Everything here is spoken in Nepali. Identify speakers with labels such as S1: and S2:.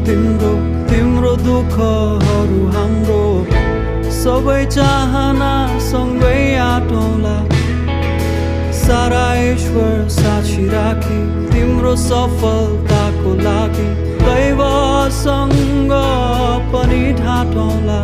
S1: तिम्रो तिम्रो दुःखहरू हाम्रो सबै चाहना सँगै आटौँला सारा ईश्वर साक्षी राखी तिम्रो सफलताको लागि दैवसँग पनि ढाँटौँला